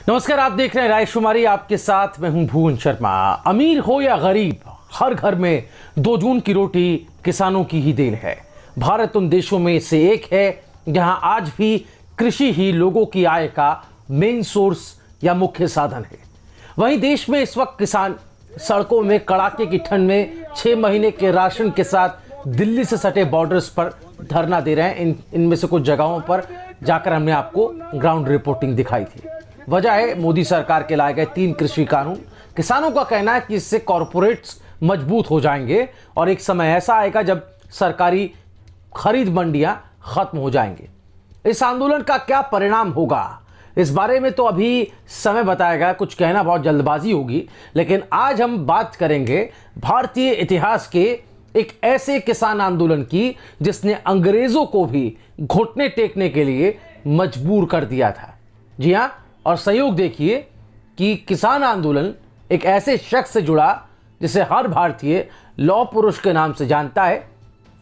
नमस्कार, आप देख रहे हैं रायशुमारी। आपके साथ मैं हूं भुवन शर्मा। अमीर हो या गरीब, हर घर में 2 जून की रोटी किसानों की ही देन है। भारत उन देशों में से एक है जहां आज भी कृषि ही लोगों की आय का मेन सोर्स या मुख्य साधन है। वहीं देश में इस वक्त किसान सड़कों में कड़ाके की ठंड में 6 महीने के राशन के साथ दिल्ली से सटे बॉर्डर्स पर धरना दे रहे हैं। इनमें से कुछ जगहों पर जाकर हमने आपको ग्राउंड रिपोर्टिंग दिखाई थी। वजह है मोदी सरकार के लाए गए 3 कृषि कानून। किसानों का कहना है कि इससे कॉरपोरेट्स मजबूत हो जाएंगे और एक समय ऐसा आएगा जब सरकारी खरीद मंडियां खत्म हो जाएंगे। इस आंदोलन का क्या परिणाम होगा, इस बारे में तो अभी समय बताएगा। कुछ कहना बहुत जल्दबाजी होगी, लेकिन आज हम बात करेंगे भारतीय इतिहास के एक ऐसे किसान आंदोलन की जिसने अंग्रेजों को भी घुटने टेकने के लिए मजबूर कर दिया था। जी हां, और सहयोग देखिए कि किसान आंदोलन एक ऐसे शख्स से जुड़ा जिसे हर भारतीय लौह पुरुष के नाम से जानता है।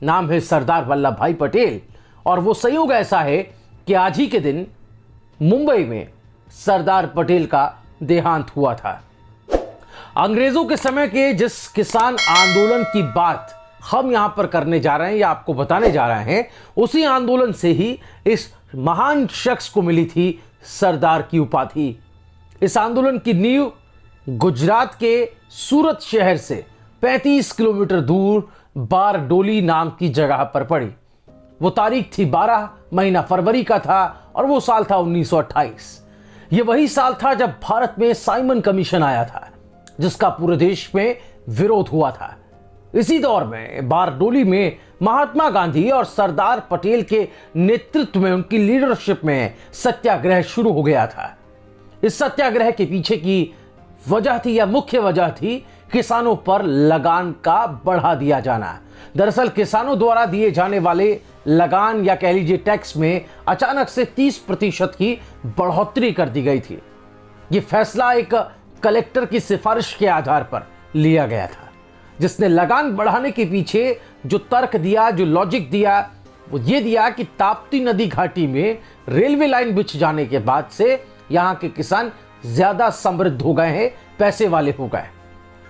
नाम है सरदार वल्लभ भाई पटेल। और वो सहयोग ऐसा है कि आज ही के दिन मुंबई में सरदार पटेल का देहांत हुआ था। अंग्रेजों के समय के जिस किसान आंदोलन की बात हम यहां पर करने जा रहे हैं या आपको बताने जा रहे हैं, उसी आंदोलन से ही इस महान शख्स को मिली थी सरदार की उपाधि। इस आंदोलन की नींव गुजरात के सूरत शहर से 35 किलोमीटर दूर बारडोली नाम की जगह पर पड़ी। वो तारीख थी 12 महीना फरवरी का था और वो साल था 1928। ये वही साल था जब भारत में साइमन कमीशन आया था, जिसका पूरे देश में विरोध हुआ था। इसी दौर में बारडोली में महात्मा गांधी और सरदार पटेल के नेतृत्व में, उनकी लीडरशिप में सत्याग्रह शुरू हो गया था। इस सत्याग्रह के पीछे की वजह थी या मुख्य वजह थी किसानों पर लगान का बढ़ा दिया जाना। दरअसल किसानों द्वारा दिए जाने वाले लगान या कह लीजिए टैक्स में अचानक से 30% की बढ़ोतरी कर दी गई थी। यह फैसला एक कलेक्टर की सिफारिश के आधार पर लिया गया था, जिसने लगान बढ़ाने के पीछे जो तर्क दिया, जो लॉजिक दिया, वो ये दिया कि ताप्ती नदी घाटी में रेलवे लाइन बिछ जाने के बाद से यहां के किसान ज्यादा समृद्ध हो गए हैं, पैसे वाले हो गए।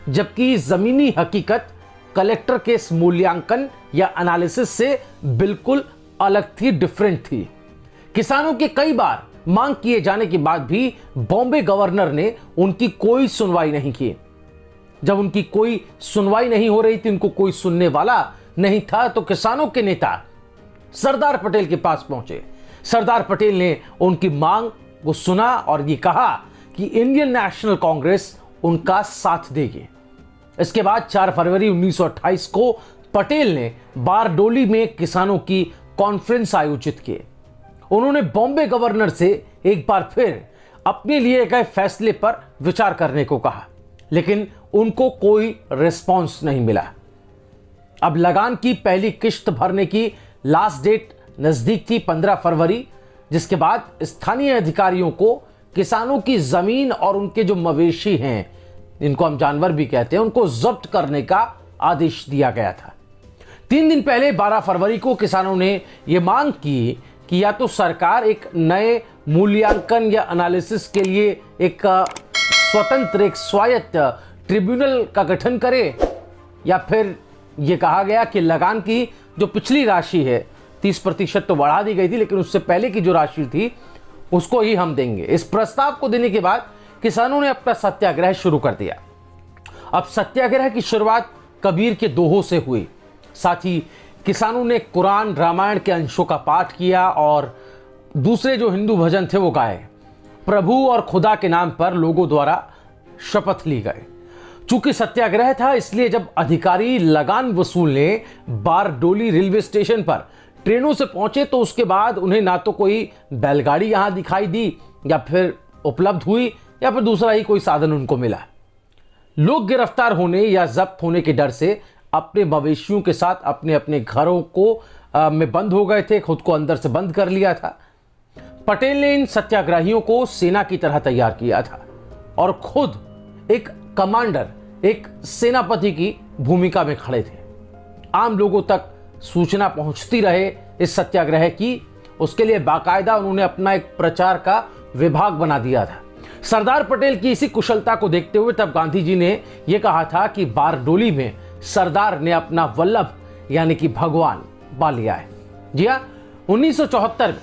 जबकि जमीनी हकीकत कलेक्टर के इस मूल्यांकन या एनालिसिस से बिल्कुल अलग थी, डिफरेंट थी। किसानों के कई बार मांग किए जाने के बाद भी बॉम्बे गवर्नर ने उनकी कोई सुनवाई नहीं की। जब उनकी कोई सुनवाई नहीं हो रही थी, उनको कोई सुनने वाला नहीं था, तो किसानों के नेता सरदार पटेल के पास पहुंचे। सरदार पटेल ने उनकी मांग को सुना और ये कहा कि इंडियन नेशनल कांग्रेस उनका साथ देगी। इसके बाद 4 फरवरी 1928 को पटेल ने बारडोली में किसानों की कॉन्फ्रेंस आयोजित की। उन्होंने बॉम्बे गवर्नर से एक बार फिर अपने लिए गए फैसले पर विचार करने को कहा, लेकिन उनको कोई रिस्पॉन्स नहीं मिला। अब लगान की पहली किश्त भरने की लास्ट डेट नजदीक थी 15 फरवरी, जिसके बाद स्थानीय अधिकारियों को किसानों की जमीन और उनके जो मवेशी हैं, इनको हम जानवर भी कहते हैं, उनको जब्त करने का आदेश दिया गया था। 3 दिन पहले 12 फरवरी को किसानों ने यह मांग की कि या तो सरकार एक नए मूल्यांकन या एनालिसिस के लिए एक स्वतंत्र, एक स्वायत्त ट्रिब्यूनल का गठन करे, या फिर यह कहा गया कि लगान की जो पिछली राशि है 30% तो बढ़ा दी गई थी, लेकिन उससे पहले की जो राशि थी उसको ही हम देंगे। इस प्रस्ताव को देने के बाद किसानों ने अपना सत्याग्रह शुरू कर दिया। अब सत्याग्रह की शुरुआत कबीर के दोहों से हुई। साथ ही किसानों ने कुरान, रामायण के अंशों का पाठ किया और दूसरे जो हिंदू भजन थे वो गाए। प्रभु और खुदा के नाम पर लोगों द्वारा शपथ ली गई। चूंकि सत्याग्रह था, इसलिए जब अधिकारी लगान वसूलने बारडोली रेलवे स्टेशन पर ट्रेनों से पहुंचे तो उसके बाद उन्हें ना तो कोई बैलगाड़ी यहां दिखाई दी या फिर उपलब्ध हुई या फिर दूसरा ही कोई साधन उनको मिला। लोग गिरफ्तार होने या जब्त होने के डर से अपने मवेशियों के साथ अपने अपने घरों को में बंद हो गए थे, खुद को अंदर से बंद कर लिया था। पटेल ने इन सत्याग्रहियों को सेना की तरह तैयार किया था और खुद एक कमांडर, एक सेनापति की भूमिका में खड़े थे। आम लोगों तक सूचना पहुंचती रहे इस सत्याग्रह की, उसके लिए बाकायदा उन्होंने अपना एक प्रचार का विभाग बना दिया था। सरदार पटेल की इसी कुशलता को देखते हुए तब गांधी जी ने यह कहा था कि बारडोली में सरदार ने अपना वल्लभ यानी कि भगवान पा लिया है। जी हाँ, 1974 में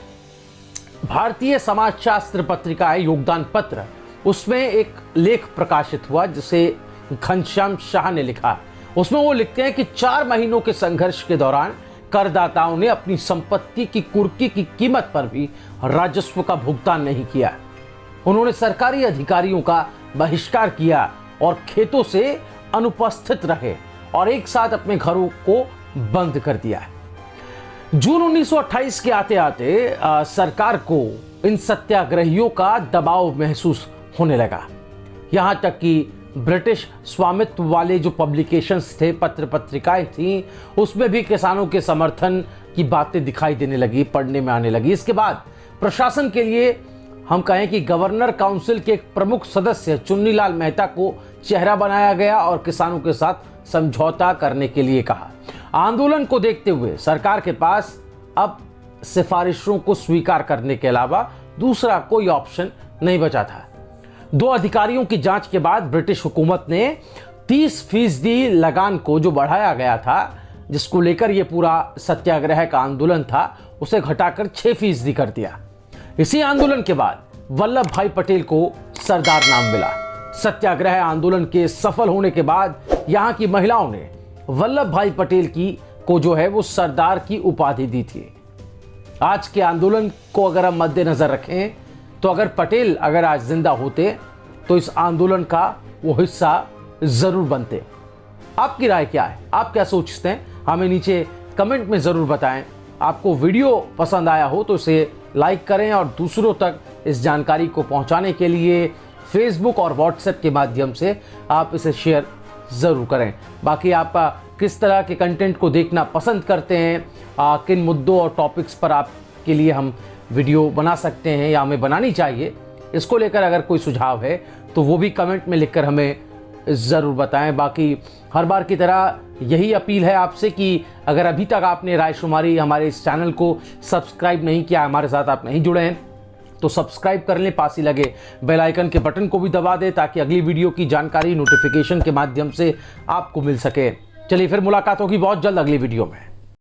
भारतीय समाजशास्त्र पत्रिका है योगदान पत्र, उसमें एक लेख प्रकाशित हुआ जिसे घनश्याम शाह ने लिखा। उसमें वो लिखते हैं कि 4 महीनों के संघर्ष के दौरान करदाताओं ने अपनी संपत्ति की कुर्की की कीमत पर भी राजस्व का भुगतान नहीं किया। उन्होंने सरकारी अधिकारियों का बहिष्कार किया और खेतों से अनुपस्थित रहे और एक साथ अपने घरों को बंद कर दिया। जून 1928 के आते आते सरकार को इन सत्याग्रहियों का दबाव महसूस होने लगा। यहां तक कि ब्रिटिश स्वामित्व वाले जो पब्लिकेशंस थे, पत्र पत्रिकाएं थीं, उसमें भी किसानों के समर्थन की बातें दिखाई देने लगी, पढ़ने में आने लगी। इसके बाद प्रशासन के लिए हम कहें कि गवर्नर काउंसिल के एक प्रमुख सदस्य चुन्नीलाल मेहता को चेहरा बनाया गया और किसानों के साथ समझौता करने के लिए कहा। आंदोलन को देखते हुए सरकार के पास अब सिफारिशों को स्वीकार करने के अलावा दूसरा कोई ऑप्शन नहीं बचा था। 2 अधिकारियों की जांच के बाद ब्रिटिश हुकूमत ने 30% लगान को जो बढ़ाया गया था, जिसको लेकर यह पूरा सत्याग्रह का आंदोलन था, उसे घटाकर 6% कर दिया। इसी आंदोलन के बाद वल्लभ भाई पटेल को सरदार नाम मिला। सत्याग्रह आंदोलन के सफल होने के बाद यहां की महिलाओं ने वल्लभ भाई पटेल को जो है वो सरदार की उपाधि दी थी। आज के आंदोलन को अगर हम मद्देनजर रखें तो अगर पटेल आज जिंदा होते तो इस आंदोलन का वो हिस्सा जरूर बनते। आपकी राय क्या है? आप क्या सोचते हैं? हमें नीचे कमेंट में जरूर बताएं। आपको वीडियो पसंद आया हो तो इसे लाइक करें और दूसरों तक इस जानकारी को पहुंचाने के लिए फेसबुक और व्हाट्सएप के माध्यम से आप इसे शेयर ज़रूर करें। बाकी आप किस तरह के कंटेंट को देखना पसंद करते हैं, किन मुद्दों और टॉपिक्स पर आपके लिए हम वीडियो बना सकते हैं या हमें बनानी चाहिए, इसको लेकर अगर कोई सुझाव है तो वो भी कमेंट में लिखकर हमें ज़रूर बताएं। बाकी हर बार की तरह यही अपील है आपसे कि अगर अभी तक आपने रायशुमारी हमारे इस चैनल को सब्सक्राइब नहीं किया, हमारे साथ आप नहीं जुड़े हैं, तो सब्सक्राइब कर लें, पास ही लगे बेल आइकन के बटन को भी दबा दें ताकि अगली वीडियो की जानकारी नोटिफिकेशन के माध्यम से आपको मिल सके। चलिए फिर मुलाकात होगी बहुत जल्द अगली वीडियो में।